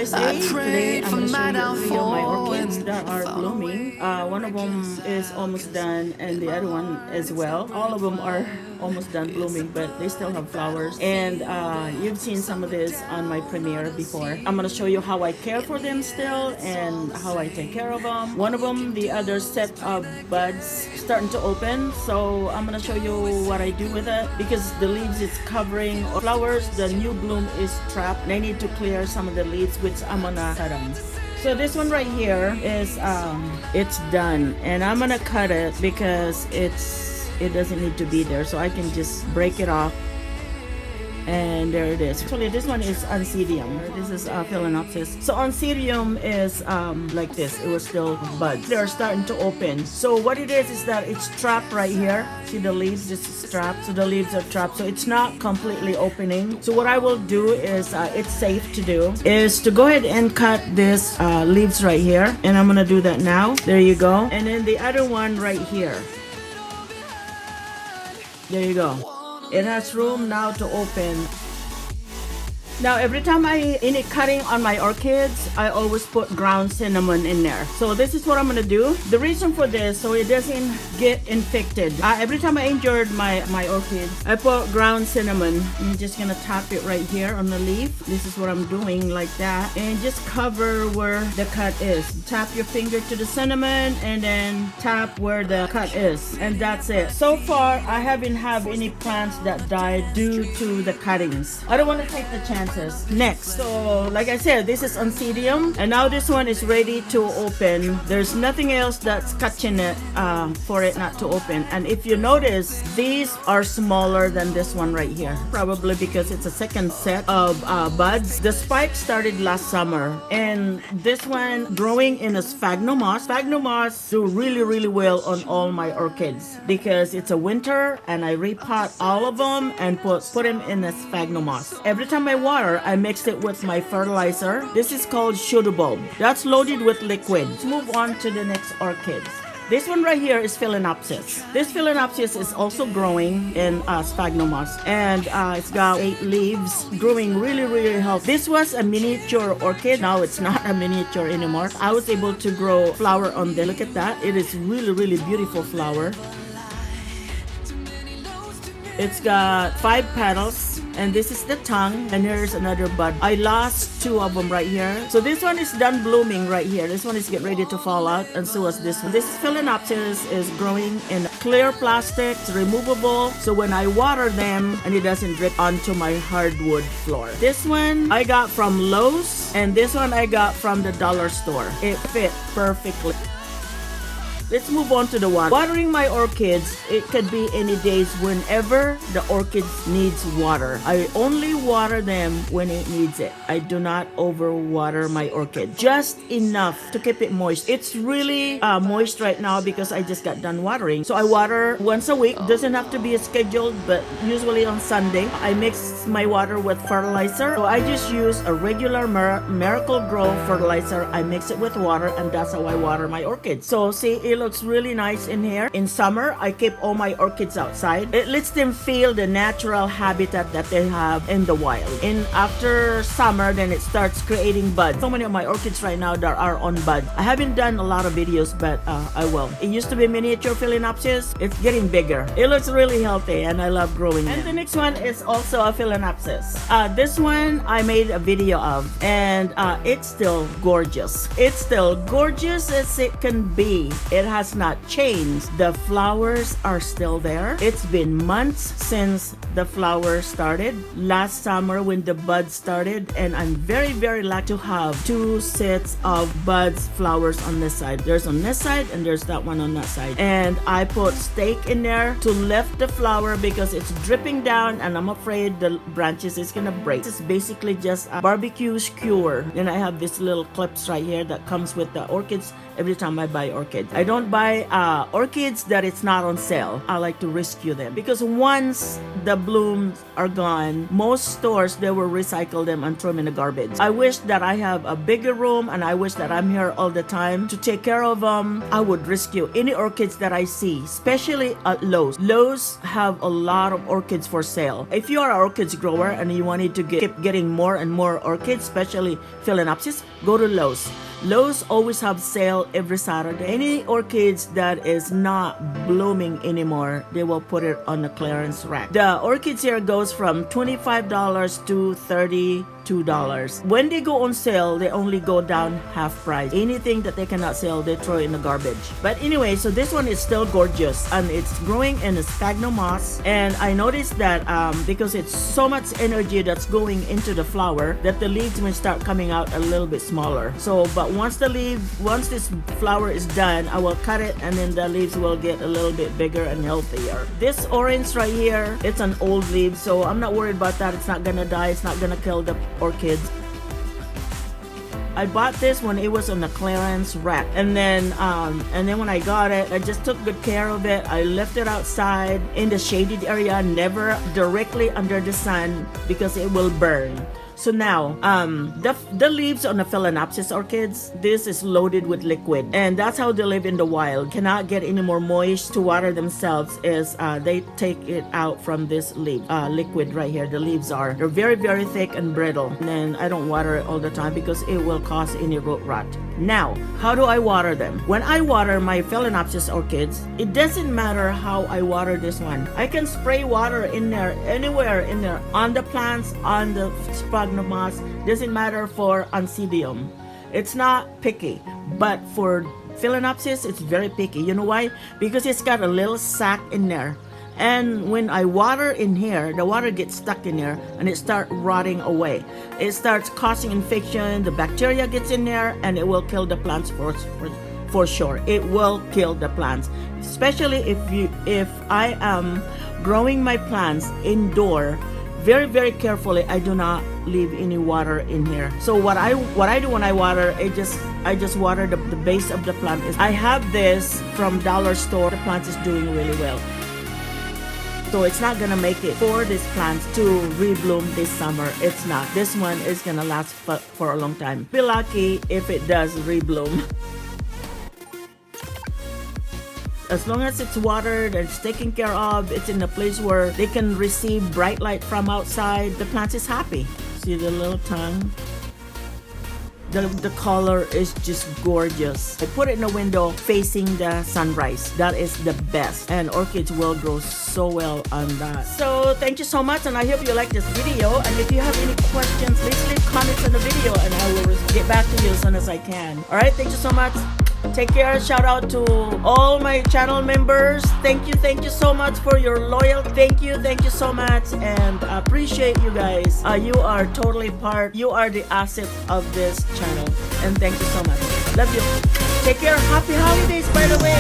USA. Today I'm going to show you 3 of my orchids that are blooming. One of them is almost done and the other one as well. All of them are almost done blooming, but they still have flowers. And you've seen some of this on my premiere before. I'm going to show you how I care for them still and how I take care of them. One of them, the other set of buds starting to open. So I'm going to show you what I do with it because the leaves is covering flowers. The new bloom is trapped and I need to clear some of the leaves, which I'm going to cut them. So this one right here is it's done and I'm gonna cut it because it doesn't need to be there, so I can just break it off. And there it is. Actually, this one is Oncidium. This is Phalaenopsis. So Oncidium is like this. It was still buds. They're starting to open. So what it is that it's trapped right here. See the leaves? This is trapped. So the leaves are trapped. So it's not completely opening. So what I will do is, it's safe to do, is to go ahead and cut this leaves right here. And I'm gonna do that now. There you go. And then the other one right here. There you go. It has room now to open. Now every time any cutting on my orchids, I always put ground cinnamon in there. So this is what I'm gonna do. The reason for this, so it doesn't get infected. Every time I injured my orchids, I put ground cinnamon. I'm just gonna tap it right here on the leaf. This is what I'm doing, like that. And just cover where the cut is. Tap your finger to the cinnamon and then tap where the cut is. And that's it. So far, I haven't had any plants that died due to the cuttings. I don't want to take the chance. Next, so like I said, this is Oncidium and now this one is ready to open. There's nothing else that's catching it for it not to open. And if you notice, these are smaller than this one right here, probably because it's a second set of buds. The spike started last summer and this one growing in a sphagnum moss. Sphagnum moss do really well on all my orchids because it's a winter and I repot all of them and put them in a sphagnum moss. Every time I water, I mixed it with my fertilizer. This is called Bulb. That's loaded with liquid. Let's move on to the next orchids. This one right here is Phalaenopsis. This Phalaenopsis is also growing in sphagnum moss and it's got 8 leaves, growing really healthy. This was a miniature orchid. Now it's not a miniature anymore. I was able to grow flower on there. Look at that. It is really beautiful flower. It's got 5 petals and this is the tongue and here's another bud. I lost 2 of them right here. So this one is done blooming right here. This one is getting ready to fall out and so is this one. This Phalaenopsis is growing in clear plastic. It's removable. So when I water them and it doesn't drip onto my hardwood floor. This one I got from Lowe's and this one I got from the dollar store. It fit perfectly. Let's move on to the water. Watering my orchids, it could be any days whenever the orchids needs water. I only water them when it needs it. I do not overwater my orchid. Just enough to keep it moist. It's really moist right now because I just got done watering. So I water once a week. Doesn't have to be scheduled, but usually on Sunday. I mix my water with fertilizer. So I just use a regular Miracle Grow fertilizer. I mix it with water and that's how I water my orchids. So see, it looks really nice in here. In summer, I keep all my orchids outside. It lets them feel the natural habitat that they have in the wild. And after summer, then it starts creating buds. So many of my orchids right now that are on buds. I haven't done a lot of videos, but I will. It used to be miniature Phalaenopsis. It's getting bigger. It looks really healthy and I love growing it. And the next one is also a Phalaenopsis. This one I made a video of and it's still gorgeous. It's still gorgeous as it can be. It has not changed. The flowers are still there. It's been months since the flowers started. Last summer when the buds started and I'm very lucky to have 2 sets of buds, flowers on this side. There's on this side and there's that one on that side. And I put stake in there to lift the flower because it's dripping down and I'm afraid the branches is gonna break. It's basically just a barbecue skewer. Then I have these little clips right here that comes with the orchids every time I buy orchids. I don't buy orchids that it's not on sale. I like to rescue them because once the blooms are gone. Most stores, they will recycle them and throw them in the garbage. I wish that I have a bigger room, and I wish that I'm here all the time to take care of them. I would rescue any orchids that I see, especially at Lowe's. Lowe's have a lot of orchids for sale. If you are an orchids grower and you wanted to keep getting more and more orchids, especially Phalaenopsis, go to Lowe's. Lowe's always have sale every Saturday. Any orchids that is not blooming anymore, they will put it on the clearance rack. The orchids here goes from $25 to $32. When they go on sale, they only go down half price. Anything that they cannot sell, they throw in the garbage. But anyway, so this one is still gorgeous, and it's growing in a sphagnum moss. And I noticed that because it's so much energy that's going into the flower, that the leaves will start coming out a little bit smaller. So, but once this flower is done, I will cut it, and then the leaves will get a little bit bigger and healthier. This orange right here, it's an old leaf, so I'm not worried about that. It's not gonna die. It's not gonna kill the orchids. I bought this when it was on the clearance rack, and then when I got it, I just took good care of it. I left it outside in the shaded area, never directly under the sun, because it will burn. So now, the leaves on the Phalaenopsis orchids, this is loaded with liquid, and that's how they live in the wild. Cannot get any more moist to water themselves, is they take it out from this leaf, liquid right here. The leaves they're very, very thick and brittle, and then I don't water it all the time because it will cause any root rot. Now, how do I water them? When I water my Phalaenopsis orchids, it doesn't matter how I water this one. I can spray water in there, anywhere in there, on the plants, on the sphagnum moss. Doesn't matter for Oncidium. It's not picky, but for Phalaenopsis, it's very picky. You know why? Because it's got a little sac in there. And when I water in here, the water gets stuck in there and it starts rotting away. It starts causing infection, the bacteria gets in there, and it will kill the plants for sure. It will kill the plants. Especially if I am growing my plants indoor, very, very carefully, I do not leave any water in here. So what I do when I water, I just water the base of the plant. I have this from dollar store. The plant is doing really well. So it's not gonna make it for these plants to rebloom this summer. It's not. This one is gonna last for a long time. Be lucky if it does rebloom. As long as it's watered, it's taken care of, it's in a place where they can receive bright light from outside, the plant is happy. See the little tongue? The color is just gorgeous. I put it in the window facing the sunrise. That is the best. And orchids will grow so well on that. So thank you so much, and I hope you like this video. And if you have any questions, please leave comments on the video and I will get back to you as soon as I can. Alright, thank you so much. Take care. Shout out to all my channel members. Thank you so much for your loyalty. Thank you so much, and I appreciate you guys. You are totally you are the asset of this channel, and thank you so much. Love you. Take care. Happy holidays, by the way.